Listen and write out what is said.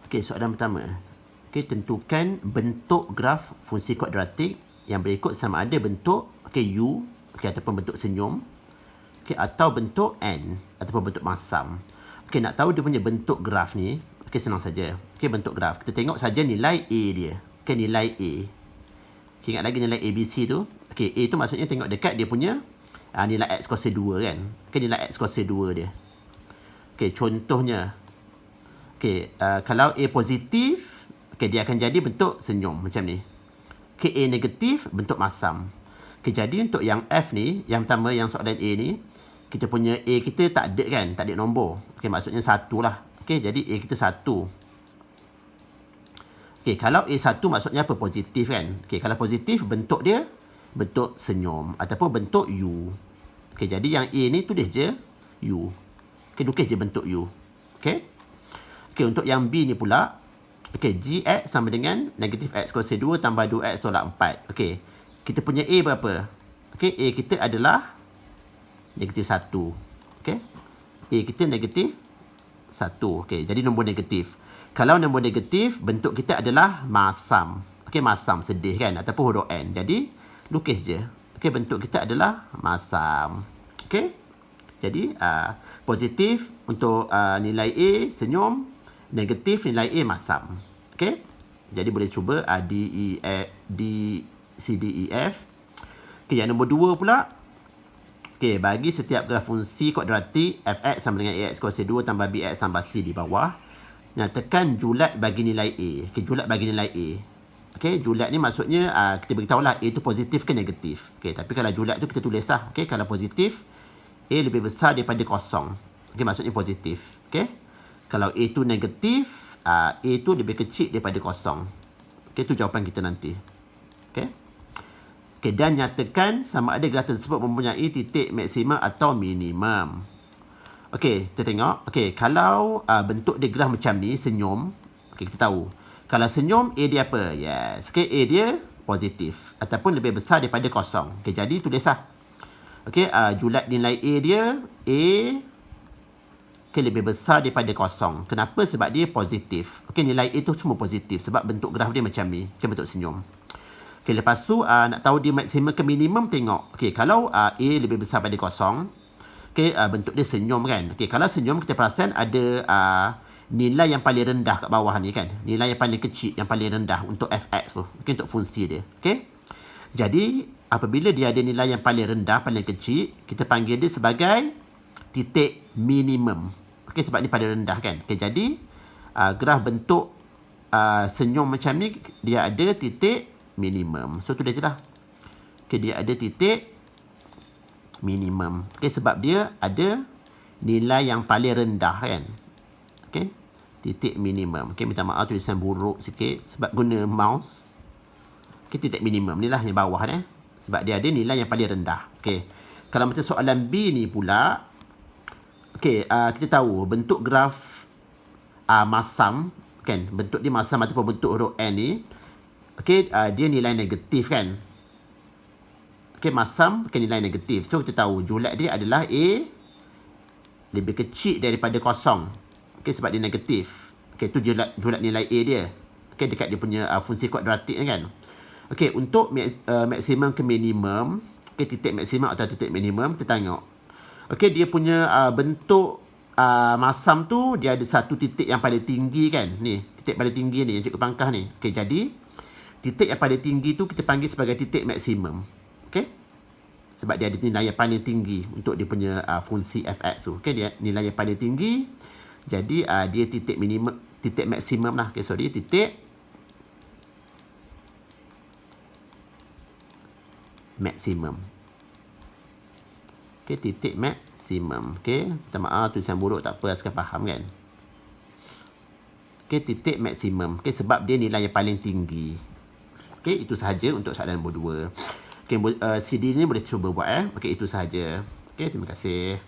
Okey, soalan pertama. Okey, tentukan bentuk graf fungsi kuadratik yang berikut sama ada bentuk U, ataupun bentuk senyum, atau bentuk N ataupun bentuk masam. Okey, nak tahu dia punya bentuk graf ni, senang saja. Okey, bentuk graf. Kita tengok saja nilai A dia. Okey, nilai A. Okay, ingat lagi nilai ABC tu. Okey, A tu maksudnya tengok dekat dia punya nilai X kuasa 2 kan. Okey, nilai X kuasa 2 dia. Okey, contohnya. Okey, kalau A positif, dia akan jadi bentuk senyum macam ni. Okey, A negatif, bentuk masam. Okey, jadi untuk yang F ni, yang pertama yang soalan A ni, kita punya A kita tak ada kan, tak ada nombor. Okey, maksudnya 1 lah. Okey, jadi A kita 1. Okey, kalau A1 maksudnya apa? Positif kan. Okey, kalau positif bentuk dia bentuk senyum ataupun bentuk U. Okey, jadi yang A ni tulis je U. Okey, lukis je bentuk U. Okey. Okey, untuk yang B ni pula, okey, Gx sama dengan negatif X kuasa 2 tambah 2X tolak 4. Okey, kita punya A berapa? Okey, A kita adalah negatif 1. Okey. A kita negatif 1. Okey, jadi nombor negatif. Kalau nombor negatif, bentuk kita adalah masam. Okey, masam, sedih kan? Ataupun huruf N. Jadi, lukis je. Okey, bentuk kita adalah masam. Okey. Jadi, positif untuk nilai A, senyum. Negatif, nilai A, masam. Okey. Jadi, boleh cuba C, D, E, F. Okey, yang nombor 2 pula. Okey, bagi setiap graf fungsi kuadratik Fx sama dengan Ax kuasa 2 tambah Bx tambah C di bawah. Nyatakan julat bagi nilai A. Okey, julat bagi nilai A. Okey, julat ni maksudnya kita beritahulah A itu positif ke negatif. Okey, tapi kalau julat tu kita tulis lah. Okey, kalau positif, A lebih besar daripada kosong. Okey, maksudnya positif. Okey. Kalau A tu negatif, A tu lebih kecil daripada kosong. Okey, tu jawapan kita nanti. Okey. Okey, dan nyatakan sama ada graf tersebut mempunyai titik maksimum atau minimum. Okey, kita tengok. Okey, kalau bentuk dia graf macam ni, senyum. Okey, kita tahu. Kalau senyum, A dia apa? Yes. Okey, A dia positif. Ataupun lebih besar daripada kosong. Okey, jadi tulislah. Okey, julat nilai A dia, A lebih besar daripada kosong. Kenapa? Sebab dia positif. Okey, nilai A tu semua positif. Sebab bentuk graf dia macam ni. Okey, bentuk senyum. Okey, lepas tu, nak tahu dia maksimum ke minimum, tengok. Okey, kalau A lebih besar daripada kosong, okey, bentuk dia senyum kan. Okey, kalau senyum kita perasan ada nilai yang paling rendah kat bawah ni kan. Nilai yang paling kecil, yang paling rendah untuk Fx tu. Okey, untuk fungsi dia. Okey. Jadi, apabila dia ada nilai yang paling rendah, paling kecil, kita panggil dia sebagai titik minimum. Okey, sebab ni paling rendah kan. Okey, jadi graf bentuk senyum macam ni, dia ada titik minimum. So, tulis je lah. Okey, dia ada titik minimum. Okey, sebab dia ada nilai yang paling rendah kan. Okey, titik minimum. Okey, minta maaf tulisan buruk sikit sebab guna mouse. Okey, titik minimum ni lah yang bawah ni. Sebab dia ada nilai yang paling rendah. Okey, kalau macam soalan B ni pula. Okey, kita tahu bentuk graf masam kan. Bentuk dia masam ataupun bentuk huruf N ni. Okey, dia nilai negatif kan. Okey, masam ke nilai negatif. So, kita tahu julat dia adalah A lebih kecil daripada kosong. Okey, sebab dia negatif. Okey, tu julat nilai A dia. Okey, dekat dia punya fungsi kuadratik ni kan. Okey, untuk maksimum ke minimum, okey, titik maksimum atau titik minimum, kita tengok. Okey, dia punya bentuk masam tu, dia ada satu titik yang paling tinggi kan. Ni, titik paling tinggi ni, yang cikgu pangkah ni. Okey, jadi, titik yang paling tinggi tu kita panggil sebagai titik maksimum. Okey. Sebab dia ada nilai yang paling tinggi untuk dia punya fungsi Fx tu. Okey, dia nilai yang paling tinggi. Jadi dia titik minimum, titik maksimum lah. Okey, sorry, titik maksimum. Okey, titik maksimum. Okey, minta maaf tulisan buruk, tak apa, asalkan faham kan. Okey, titik maksimum. Okey, sebab dia nilai yang paling tinggi. Okey, itu sahaja untuk soalan nombor 2. Okey, CD ni boleh cuba buat. Okey, itu sahaja. Okey, terima kasih.